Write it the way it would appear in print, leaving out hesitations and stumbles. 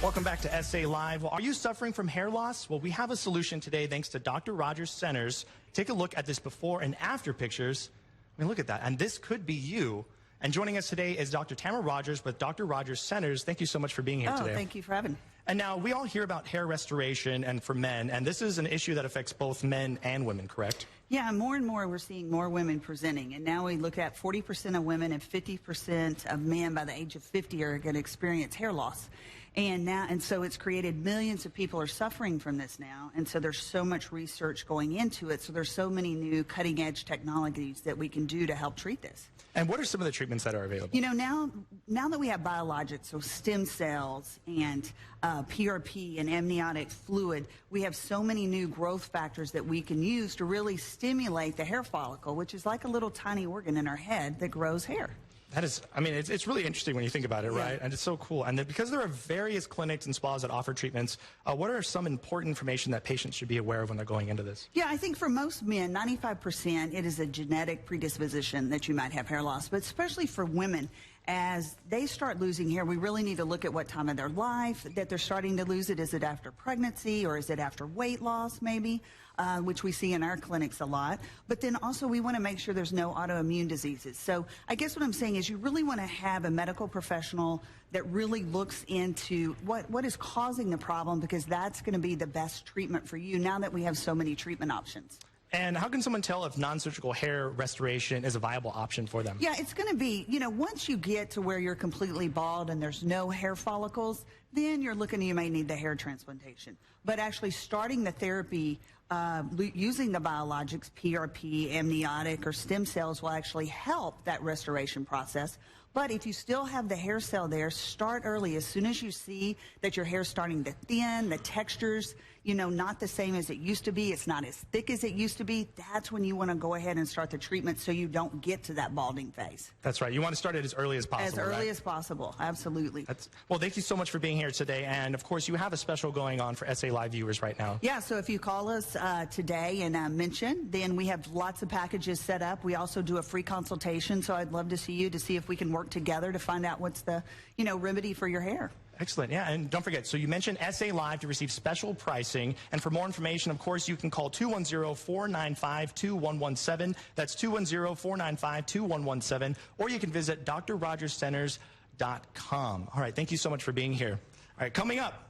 Welcome back to SA Live. Well, are you suffering from hair loss? Well, we have a solution today thanks to Dr. Rogers Centers. Take a look at this before and after pictures. I mean, look at that. And this could be you. And joining us today is Dr. Tamyra Rogers with Dr. Rogers Centers. Thank you so much for being here today. Oh, thank you for having me. And now we all hear about hair restoration and for men, and this is an issue that affects both men and women, correct? Yeah, more and more we're seeing more women presenting, and now we look at 40% of women and 50% of men by the age of 50 are going to experience hair loss. And so it's created millions of people are suffering from this now, and so there's so much research going into it. So there's so many new cutting edge technologies that we can do to help treat this. And what are some of the treatments that are available? You know, now that we have biologics, so stem cells and PRP and amniotic fluid, we have so many new growth factors that we can use to really stimulate the hair follicle, which is like a little tiny organ in our head that grows hair. That is, I mean, it's really interesting when you think about it, right? And it's so cool. And because there are various clinics and spas that offer treatments, what are some important information that patients should be aware of when they're going into this? Yeah, I think for most men, 95%, it is a genetic predisposition that you might have hair loss. But especially for women, as they start losing hair, we really need to look at what time of their life that they're starting to lose it. Is it after pregnancy or is it after weight loss maybe, which we see in our clinics a lot. But then also we want to make sure there's no autoimmune diseases. So I guess what I'm saying is you really want to have a medical professional that really looks into what is causing the problem, because that's going to be the best treatment for you now that we have so many treatment options. And how can someone tell if non-surgical hair restoration is a viable option for them? Yeah, it's going to be, you know, once you get to where you're completely bald and there's no hair follicles, then you're looking, you may need the hair transplantation. But actually starting the therapy using the biologics, PRP, amniotic, or stem cells will actually help that restoration process. But if you still have the hair cell there, start early. As soon as you see that your hair's starting to thin, the texture's, you know, not the same as it used to be, it's not as thick as it used to be, that's when you want to go ahead and start the treatment so you don't get to that balding phase. That's right. You want to start it as early as possible, As early as possible, absolutely. Well, thank you so much for being here today. And, of course, you have a special going on for SA Live viewers right now. Yeah, so if you call us today and mention, then we have lots of packages set up. We also do a free consultation, so I'd love to see you to see if we can work together to find out what's the, you know, remedy for your hair. Excellent. Yeah, and don't forget, so you mentioned SA Live to receive special pricing. And for more information, of course, you can call 210-495-2117. That's 210-495-2117. Or you can visit drrogerscenters.com. All right, thank you so much for being here. All right, coming up,